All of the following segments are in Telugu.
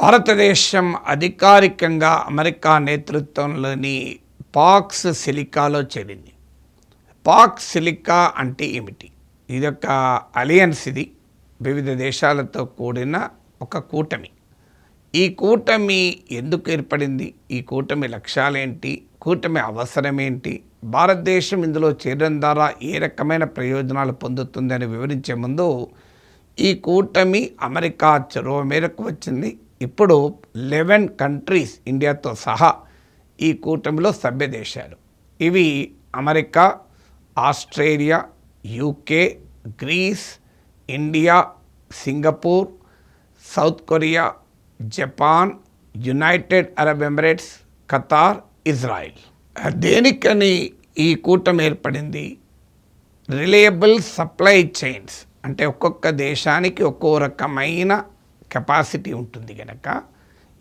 భారతదేశం అధికారికంగా అమెరికా నేతృత్వంలోని పాక్స్ సిలికాలో చేరింది. పాక్స్ సిలికా అంటే ఏమిటి? ఇదొక అలయన్స్. ఇది వివిధ దేశాలతో కూడిన ఒక కూటమి. ఈ కూటమి ఎందుకు ఏర్పడింది? ఈ కూటమి లక్ష్యాలేంటి? కూటమి అవసరమేంటి? భారతదేశం ఇందులో చేరడం ద్వారా ఏ రకమైన ప్రయోజనాలు పొందుతుందని వివరించే ముందు, ఈ కూటమి అమెరికా చొరవ మేరకు వచ్చింది. ఇప్పుడు 11 కంట్రీస్ ఇండియాతో సహా ఈ కూటమిలో సభ్య దేశాలు. ఇవి America, Australia, UK, Greece, India, Singapore, South Korea, Japan, United Arab Emirates, Qatar, Israel. దేనికని ఈ కూటమి ఏర్పడింది? రిలయబుల్ సప్లై చైన్స్, అంటే ఒక్కొక్క దేశానికి ఒక్కో రకమైన కెపాసిటీ ఉంటుంది కనుక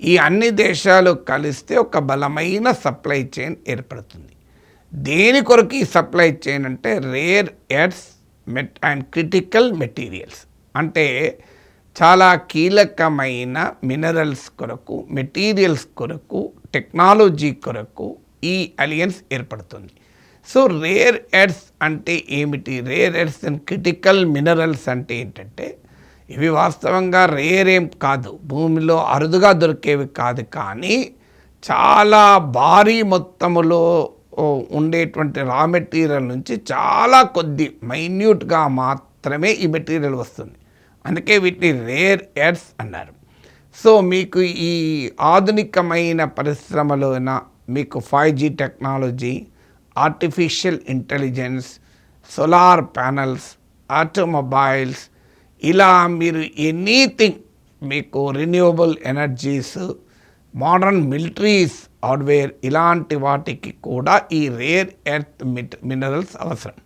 ఈ అన్ని దేశాలు కలిస్తే ఒక బలమైన సప్లై చైన్ ఏర్పడుతుంది. దేని కొరకు ఈ సప్లై చైన్ అంటే rare earths and critical materials, అంటే చాలా కీలకమైన మినరల్స్ కొరకు, మెటీరియల్స్ కొరకు, టెక్నాలజీ కొరకు ఈ అలయన్స్ ఏర్పడుతుంది. సో రేర్ ఎర్త్స్ అంటే ఏమిటి? Rare earths and critical minerals అంటే ఏంటంటే, ఇవి వాస్తవంగా రేర్ ఏం కాదు, భూమిలో అరుదుగా దొరికేవి కాదు, కానీ చాలా భారీ మొత్తములో ఉండేటువంటి రా మెటీరియల్ నుంచి చాలా కొద్ది మైన్యూట్గా మాత్రమే ఈ మెటీరియల్ వస్తుంది. అందుకే వీటిని రేర్ ఎర్త్స్ అన్నారు. సో మీకు ఈ ఆధునికమైన పరిశ్రమలోన మీకు 5G technology, artificial intelligence, solar panels, automobiles, ఇలా మీరు ఎనీథింగ్, మీకు renewable energies, modern militaries hardware, ఇలాంటి వాటికి కూడా ఈ రేర్ ఎర్త్ మినరల్స్ అవసరం.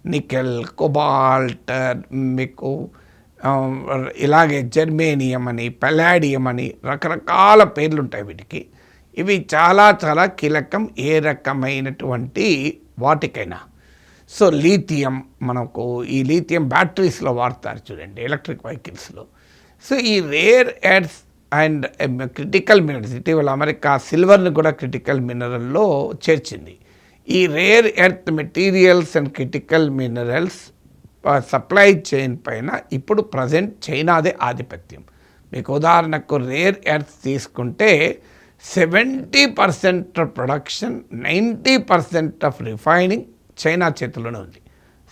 నికెల్, కొబాల్ట్, మీకు ఇలాగే జర్మేనియం అని, పలాడియం అని రకరకాల పేర్లు ఉంటాయి వీటికి. ఇవి చాలా చాలా కీలకం ఏ రకమైనటువంటి వాటికైనా. సో లీథియం, మనకు ఈ లీథియం బ్యాటరీస్లో వాడతారు చూడండి, ఎలక్ట్రిక్ వెహికల్స్లో. సో ఈ rare earths and critical minerals, ఇటీవల అమెరికా సిల్వర్ని కూడా క్రిటికల్ మినరల్లో చేర్చింది. ఈ rare earth materials and critical minerals supply chain పైన ఇప్పుడు ప్రజెంట్ చైనాదే ఆధిపత్యం. మీకు ఉదాహరణకు రేర్ ఎర్త్స్ తీసుకుంటే 70% ప్రొడక్షన్, 90% ఆఫ్ రిఫైనింగ్ చైనా చేతిలోనే ఉంది.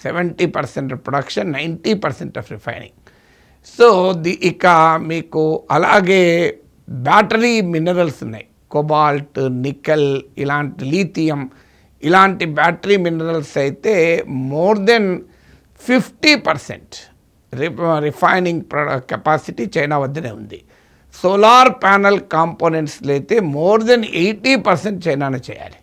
70% ప్రొడక్షన్, 90% ఆఫ్ రిఫైనింగ్. సో ఇక మీకు అలాగే బ్యాటరీ మినరల్స్ ఉన్నాయి, కొబాల్ట్, నికెల్, ఇలాంటి లీథియం, ఇలాంటి బ్యాటరీ మినరల్స్ అయితే more than 50% refining capacity China వద్దనే ఉంది. సోలార్ ప్యానల్ కాంపోనెంట్స్లో అయితే మోర్ దెన్ 80% చైనానే చేయాలి.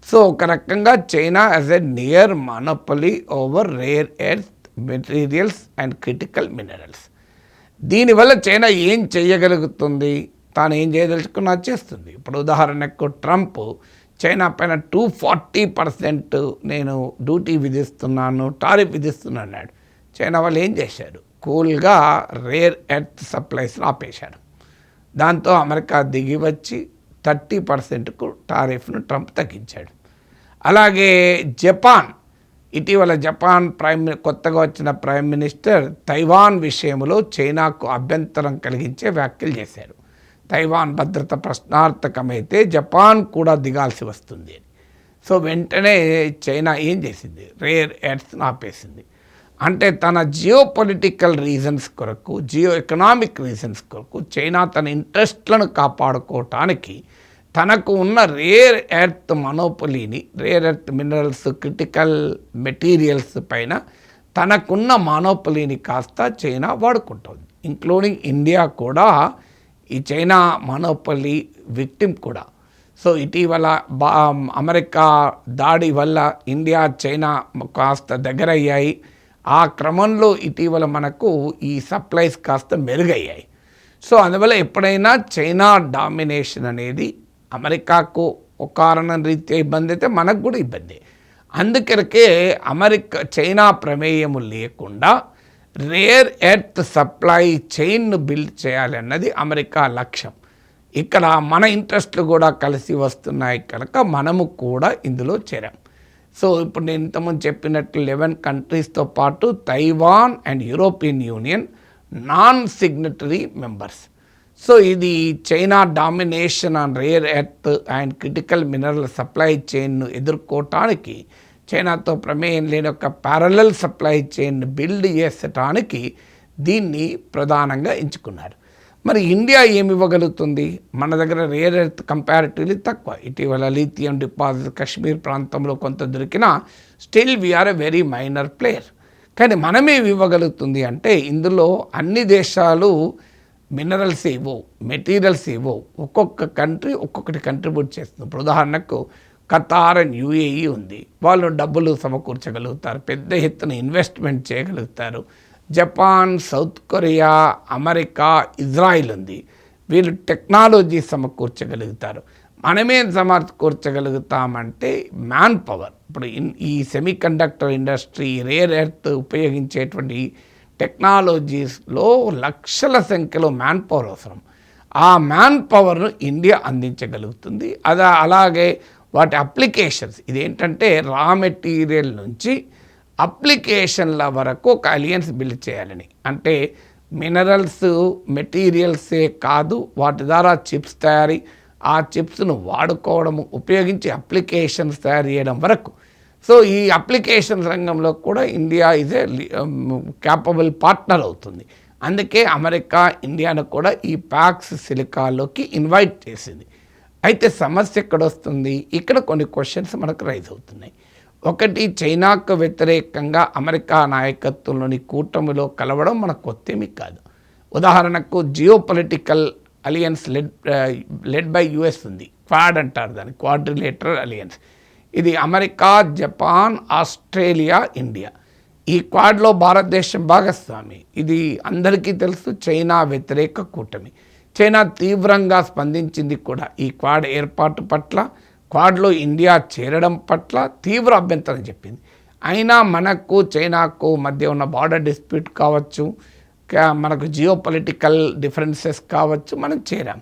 సో ఒక రకంగా China as a near monopoly over rare earth materials and critical minerals. దీనివల్ల చైనా ఏం చేయగలుగుతుంది? తాను ఏం చేయదలుచుకున్నా చేస్తుంది. ఇప్పుడు ఉదాహరణకు ట్రంప్ చైనా పైన 240% నేను డ్యూటీ విధిస్తున్నాను, టారిఫ్ విధిస్తున్నాను అన్నాడు. చైనా వాళ్ళు ఏం చేశారు? కూల్గా రేర్ ఎర్త్ సప్లైస్ని ఆపేశారు. దాంతో అమెరికా దిగి వచ్చి 30%కు టారిఫ్ను ట్రంప్ తగ్గించాడు. అలాగే జపాన్, ఇటీవల జపాన్ కొత్తగా వచ్చిన ప్రైమ్ మినిస్టర్ తైవాన్ విషయంలో చైనాకు అభ్యంతరం కలిగించే వ్యాఖ్యలు చేశారు. తైవాన్ భద్రత ప్రశ్నార్థకమైతే జపాన్ కూడా దిగాల్సి వస్తుంది అని. సో వెంటనే చైనా ఏం చేసింది? రేర్ ఎర్త్స్ని ఆపేసింది. అంటే తన జియో పొలిటికల్ రీజన్స్ కొరకు, జియో ఎకనామిక్ రీజన్స్ కొరకు చైనా తన ఇంట్రెస్ట్లను కాపాడుకోవటానికి తనకు ఉన్న రేర్ ఎర్త్ మనోపలీని, rare earth minerals, critical materials పైన తనకున్న మనోపలీని కాస్త చైనా వాడుకుంటుంది. ఇంక్లూడింగ్ ఇండియా కూడా ఈ చైనా మనోపలి విక్టిమ్ కూడా. సో ఇటీవల అమెరికా దాడి వల్ల ఇండియా, చైనా కాస్త దగ్గరయ్యాయి. ఆ క్రమంలో ఇటీవల మనకు ఈ సప్లైస్ కాస్త మెరుగయ్యాయి. సో అందువల్ల ఎప్పుడైనా చైనా డామినేషన్ అనేది అమెరికాకు ఒక కారణం రీత్యా ఇబ్బంది అయితే మనకు కూడా ఇబ్బంది. అందుకనే చైనా ప్రమేయము లేకుండా రేర్ ఎర్త్ సప్లై చైన్ను బిల్డ్ చేయాలన్నది అమెరికా లక్ష్యం. ఇక్కడ మన ఇంట్రెస్ట్లు కూడా కలిసి వస్తున్నాయి కనుక మనము కూడా ఇందులో చేరాం. సో ఇప్పుడు నేను ఇంతకుముందు చెప్పినట్లు 11 కంట్రీస్తో పాటు Taiwan and European Union non signatory members. So ఇది China domination on rare earth and critical mineral supply చైన్ను ఎదుర్కోవటానికి, చైనాతో ప్రమేయం లేని ఒక ప్యారలల్ సప్లై చైన్ బిల్డ్ చేసటానికి దీన్ని ప్రధానంగా ఎంచుకున్నారు. మరి ఇండియా ఏమి ఇవ్వగలుగుతుంది? మన దగ్గర రేర్ ఎర్త్ కంపారిటివ్లీ తక్కువ. ఇటీవల లిథియం డిపాజిట్ కాశ్మీర్ ప్రాంతంలో కొంత దొరికినా still we are a very minor player. కానీ మనమేమి ఇవ్వగలుగుతుంది అంటే, ఇందులో అన్ని దేశాలు మినరల్స్ ఇవ్వవు, మెటీరియల్స్ ఇవ్వవు. ఒక్కొక్క కంట్రీ ఒక్కొక్కటి కంట్రిబ్యూట్ చేస్తుంది. ఇప్పుడు ఉదాహరణకు ఖతార్ అండ్ యుఏఈ ఉంది, వాళ్ళు డబ్బులు సమకూర్చగలుగుతారు, పెద్ద ఎత్తున ఇన్వెస్ట్మెంట్ చేయగలుగుతారు. Japan, South Korea, America, Israel ఉంది, వీళ్ళు టెక్నాలజీ సమకూర్చగలుగుతారు. మనమేం సమకూర్చగలుగుతామంటే మ్యాన్ పవర్. ఇప్పుడు ఈ semiconductor industry, rare earth ఉపయోగించేటువంటి టెక్నాలజీస్లో లక్షల సంఖ్యలో మ్యాన్ పవర్ అవసరం. ఆ మ్యాన్ పవర్ను ఇండియా అందించగలుగుతుంది. అలాగే వాటి అప్లికేషన్స్, ఇదేంటంటే రా మెటీరియల్ నుంచి అప్లికేషన్ల వరకు ఒక అలియన్స్ బిల్డ్ చేయాలని. అంటే మినరల్స్ మెటీరియల్సే కాదు, వాటి ద్వారా చిప్స్ తయారీ, ఆ చిప్స్ను వాడుకోవడము, ఉపయోగించి అప్లికేషన్స్ తయారు చేయడం వరకు. సో ఈ అప్లికేషన్ రంగంలో కూడా India is a capable partner అవుతుంది. అందుకే అమెరికా ఇండియాను కూడా ఈ ప్యాక్స్ సిలికాలోకి ఇన్వైట్ చేసింది. అయితే సమస్య ఎక్కడొస్తుంది? ఇక్కడ కొన్ని క్వశ్చన్స్ మనకు రైజ్ అవుతున్నాయి. ఒకటి, చైనాకు వ్యతిరేకంగా అమెరికా నాయకత్వంలోని కూటమిలో కలవడం మనకు కొత్తేమీ కాదు. ఉదాహరణకు geopolitical alliance led by US ఉంది, క్వాడ్ అంటారు దాన్ని, క్వాడ్రిలేటరల్ అలియన్స్. ఇది అమెరికా, జపాన్, ఆస్ట్రేలియా, ఇండియా. ఈ క్వాడ్లో భారతదేశం భాగస్వామి. ఇది అందరికీ తెలుసు, చైనా వ్యతిరేక కూటమి. చైనా తీవ్రంగా స్పందించింది కూడా ఈ క్వాడ్ ఏర్పాటు పట్ల, క్వాడ్లో ఇండియా చేరడం పట్ల తీవ్ర అభ్యంతరం చెప్పింది. అయినా మనకు చైనాకు మధ్య ఉన్న బార్డర్ డిస్ప్యూట్ కావచ్చు, మనకు జియో పొలిటికల్ డిఫరెన్సెస్ కావచ్చు, మనం చేరాం.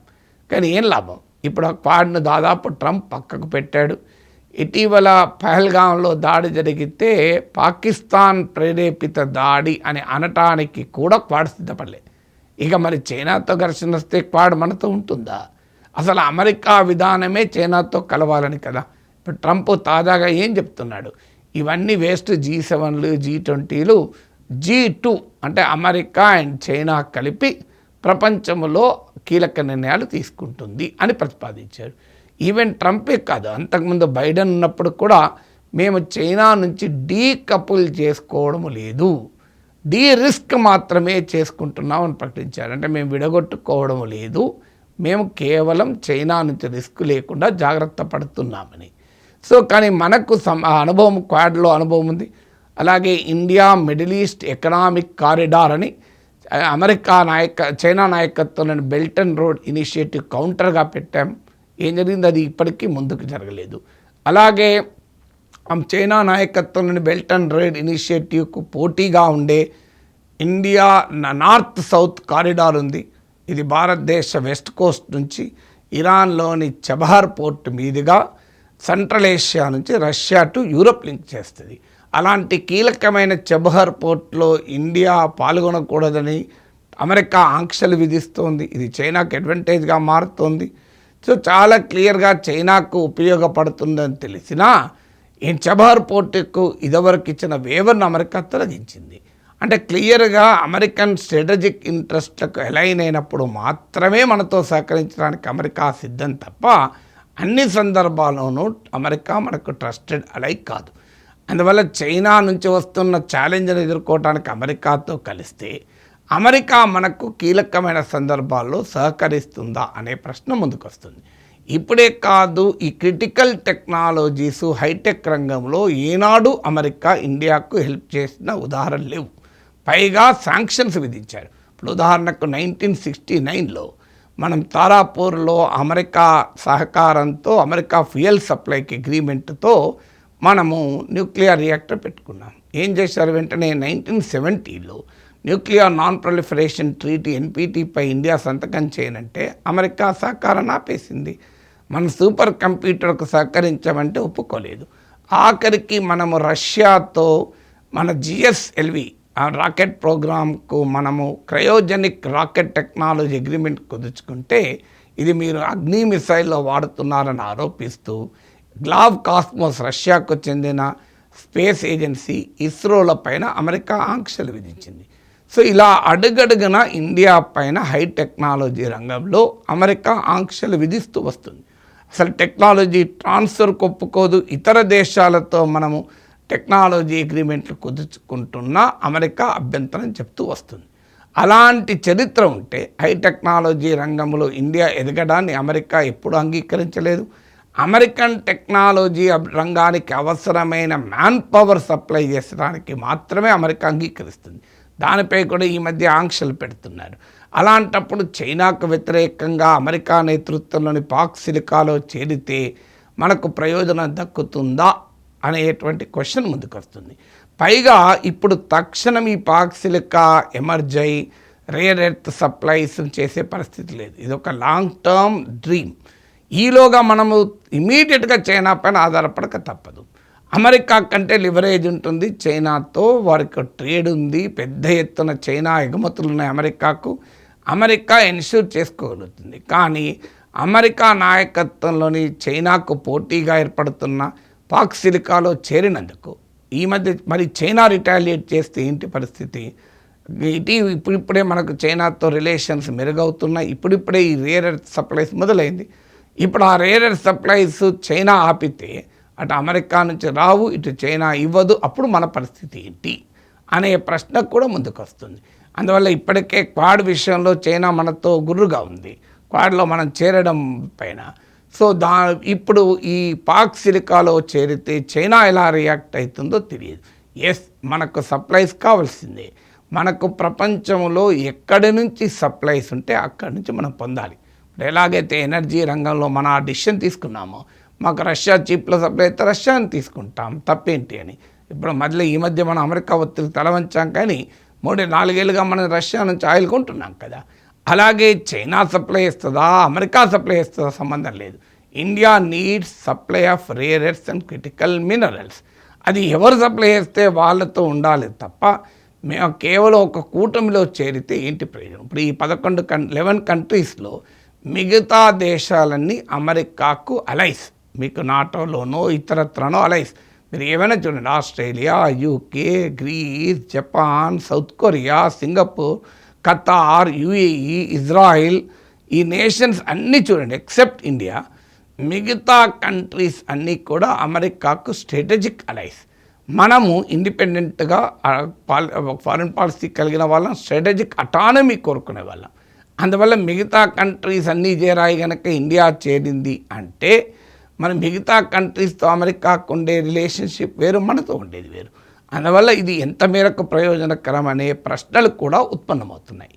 కానీ ఏం లాభం? ఇప్పుడు ఆ క్వాడ్ను దాదాపు ట్రంప్ పక్కకు పెట్టాడు. ఇటీవల పహల్గాంలో దాడి జరిగితే పాకిస్తాన్ ప్రేరేపిత దాడి అని అనటానికి కూడా క్వాడ్ సిద్ధపడలే. ఇక మరి చైనాతో ఘర్షణ వస్తే క్వాడ్ మనతో ఉంటుందా? అసలు అమెరికా విధానమే చైనాతో కలవాలని కదా. ఇప్పుడు ట్రంప్ తాజాగా ఏం చెప్తున్నాడు? ఇవన్నీ వేస్ట్, G7లు, G20లు, G2 అంటే అమెరికా అండ్ చైనా కలిపి ప్రపంచంలో కీలక నిర్ణయాలు తీసుకుంటుంది అని ప్రతిపాదించాడు. ఈవెన్ ట్రంపే కాదు, అంతకుముందు బైడెన్ ఉన్నప్పుడు కూడా మేము చైనా నుంచి డీకపుల్ చేసుకోవడం లేదు, డీ రిస్క్ మాత్రమే చేసుకుంటున్నామని ప్రకటించారు. అంటే మేము విడగొట్టుకోవడం లేదు, మేము కేవలం చైనా నుంచి రిస్క్ లేకుండా జాగ్రత్త పడుతున్నామని. సో కానీ మనకు అనుభవం, క్వాడ్లో అనుభవం ఉంది. అలాగే India Middle East economic corridor అని చైనా నాయకత్వంలోని బెల్ట్ అండ్ రోడ్ ఇనిషియేటివ్ కౌంటర్గా పెట్టాం. ఏం జరిగింది? అది ఇప్పటికీ ముందుకు జరగలేదు. అలాగే చైనా నాయకత్వంలోని బెల్ట్ అండ్ రోడ్ ఇనిషియేటివ్కు పోటీగా ఉండే ఇండియా నార్త్ సౌత్ కారిడార్ ఉంది. ఇది భారతదేశ వెస్ట్ కోస్ట్ నుంచి ఇరాన్లోని చబహార్ పోర్ట్ మీదుగా సెంట్రల్ ఏషియా నుంచి రష్యా టు యూరోప్ లింక్ చేస్తుంది. అలాంటి కీలకమైన చబహార్ పోర్ట్లో ఇండియా పాల్గొనకూడదని అమెరికా ఆంక్షలు విధిస్తోంది. ఇది చైనాకు అడ్వాంటేజ్గా మారుతోంది. సో చాలా క్లియర్గా చైనాకు ఉపయోగపడుతుందని తెలిసినా ఈ చబహార్ పోర్టుకు ఇదివరకు ఇచ్చిన వేవర్ను అమెరికా తొలగించింది. అంటే క్లియర్గా అమెరికన్ స్ట్రాటజిక్ ఇంట్రెస్ట్లకు అలైన్ అయినప్పుడు మాత్రమే మనతో సహకరించడానికి అమెరికా సిద్ధం తప్ప అన్ని సందర్భాల్లోనూ అమెరికా మనకు ట్రస్టెడ్ అలై కాదు. అందువల్ల చైనా నుంచి వస్తున్న ఛాలెంజ్ను ఎదుర్కోవడానికి అమెరికాతో కలిస్తే అమెరికా మనకు కీలకమైన సందర్భాల్లో సహకరిస్తుందా అనే ప్రశ్న ముందుకు వస్తుంది. ఇప్పుడే కాదు, ఈ క్రిటికల్ టెక్నాలజీస్, హైటెక్ రంగంలో ఏనాడు అమెరికా ఇండియాకు హెల్ప్ చేసిన ఉదాహరణ లేవు. పైగా శాంక్షన్స్ విధించారు. ఇప్పుడు ఉదాహరణకు 1969లో మనం తారాపూర్లో అమెరికా సహకారంతో అమెరికా ఫ్యూయల్ సప్లైకి అగ్రిమెంట్తో మనము న్యూక్లియర్ రియాక్టర్ పెట్టుకున్నాం. ఏం చేశారు? వెంటనే 1970లో న్యూక్లియర్ నాన్ ప్రొలిఫరేషన్ ట్రీటీ ఎన్పిటిపై ఇండియా సంతకం చేయనంటే అమెరికా సహకారం ఆపేసింది. మన సూపర్ కంప్యూటర్కు సహకరించమంటే ఒప్పుకోలేదు. ఆఖరికి మనము రష్యాతో మన జిఎస్ఎల్వి ఆ రాకెట్ ప్రోగ్రామ్కు మనము క్రయోజెనిక్ రాకెట్ టెక్నాలజీ అగ్రిమెంట్ కుదుర్చుకుంటే ఇది మీరు అగ్ని మిసైల్లో వాడుతున్నారని ఆరోపిస్తూ గ్లావ్ కాస్మోస్ రష్యాకు చెందిన స్పేస్ ఏజెన్సీ ఇస్రోల పైన అమెరికా ఆంక్షలు విధించింది. సో ఇలా అడుగడుగున ఇండియా పైన హై టెక్నాలజీ రంగంలో అమెరికా ఆంక్షలు విధిస్తూ వస్తుంది. అసలు టెక్నాలజీ ట్రాన్స్ఫర్ ఒప్పుకోదు. ఇతర దేశాలతో మనము టెక్నాలజీ అగ్రిమెంట్లు కుదుర్చుకుంటున్నా అమెరికా అభ్యంతరం చెప్తూ వస్తుంది. అలాంటి చరిత్ర ఉంటే హై టెక్నాలజీ రంగంలో ఇండియా ఎదగడాన్ని అమెరికా ఎప్పుడు అంగీకరించలేదు. అమెరికన్ టెక్నాలజీ రంగానికి అవసరమైన మ్యాన్ పవర్ సప్లై చేసడానికి మాత్రమే అమెరికా అంగీకరిస్తుంది. దానిపై కూడా ఈ మధ్య ఆంక్షలు పెడుతున్నారు. అలాంటప్పుడు చైనాకు వ్యతిరేకంగా అమెరికా నేతృత్వంలోని పాక్ సిలికాలో చేరితే మనకు ప్రయోజనం దక్కుతుందా అనేటువంటి క్వశ్చన్ ముందుకు వస్తుంది. పైగా ఇప్పుడు తక్షణం ఈ పాక్ సిలికా ఎమర్జ్ అయి రేర్ ఎర్త్ సప్లైస్ చేసే పరిస్థితి లేదు. ఇది ఒక లాంగ్ టర్మ్ డ్రీమ్. ఈలోగా మనము ఇమీడియట్గా చైనా పైన ఆధారపడక తప్పదు. అమెరికా కంటే లివరేజ్ ఉంటుంది చైనాతో, వారికి ట్రేడ్ ఉంది, పెద్ద ఎత్తున చైనా ఎగుమతులు ఉన్నాయి అమెరికాకు. అమెరికా ఎన్ష్యూర్ చేసుకోగలుగుతుంది. కానీ అమెరికా నాయకత్వంలోని చైనాకు పోటీగా ఏర్పడుతున్న పాక్ సిలికాలో చేరినందుకు ఈ మధ్య మరి చైనా రిటాలియేట్ చేస్తే ఏంటి పరిస్థితి? ఇప్పుడిప్పుడే మనకు చైనాతో రిలేషన్స్ మెరుగవుతున్నాయి. ఇప్పుడిప్పుడే ఈ రేర్ ఎర్త్ సప్లైస్ మొదలైంది. ఇప్పుడు ఆ రేర్ ఎర్త్ సప్లైస్ చైనా ఆపితే అటు అమెరికా నుంచి రావు, ఇటు చైనా ఇవ్వదు. అప్పుడు మన పరిస్థితి ఏంటి అనే ప్రశ్న కూడా ముందుకు వస్తుంది. అందువల్ల ఇప్పటికే క్వాడ్ విషయంలో చైనా మనతో గుర్రుగా ఉంది, క్వాడ్లో మనం చేరడం పైన. సో ఇప్పుడు ఈ పాక్ సిలికాలో చేరితే చైనా ఎలా రియాక్ట్ అవుతుందో తెలియదు. ఎస్, మనకు సప్లైస్ కావాల్సిందే. మనకు ప్రపంచంలో ఎక్కడి నుంచి సప్లైస్ ఉంటే అక్కడి నుంచి మనం పొందాలి. ఎలాగైతే ఎనర్జీ రంగంలో మన ఆ డిసిషన్ తీసుకున్నామో, మాకు రష్యా చీప్లో సప్లై అయితే రష్యాని తీసుకుంటాం, తప్పేంటి అని. ఇప్పుడు ఈ మధ్య మనం అమెరికా ఒత్తిడి తలవంచాం, కానీ 3-4 ఏళ్ళుగా మనం రష్యా నుంచి ఆయిల్ కొంటున్నాం కదా. అలాగే చైనా సప్లై ఇస్తుందా, అమెరికా సప్లై ఇస్తుందా సంబంధం లేదు. India needs supply of rare earths and critical minerals. అది ఎవరు సప్లై చేస్తే వాళ్ళతో ఉండాలి తప్ప మేము కేవలం ఒక కూటమిలో చేరితే ఏంటి ప్రయోజనం? ఇప్పుడు ఈ 11 కంట్రీస్లో మిగతా దేశాలన్నీ అమెరికాకు అలైస్. మీకు నాటోలోనో ఇతరత్రనో అలైస్. మీరు ఏమైనా చూడండి, Australia, UK, Greece, Japan, South Korea, Singapore, Qatar, UAE, Israel, ఈ నేషన్స్ అన్నీ చూడండి ఎక్సెప్ట్ ఇండియా. మిగతా కంట్రీస్ అన్నీ కూడా అమెరికాకు స్ట్రాటజిక్ అలైస్. మనము ఇండిపెండెంట్గా ఫారిన్ పాలసీ కలిగిన వాళ్ళం, స్ట్రాటజిక్ అటానమీ కోరుకునే వాళ్ళం. అందువల్ల మిగతా కంట్రీస్ అన్నీ చేరాయి కనుక ఇండియా చేరింది అంటే మన మిగతా కంట్రీస్తో అమెరికాకు ఉండే రిలేషన్షిప్ వేరు, మనతో ఉండేది వేరు. అందువల్ల ఇది ఎంత మేరకు ప్రయోజనకరం అనే ప్రశ్నలు కూడా ఉత్పన్నమవుతున్నాయి.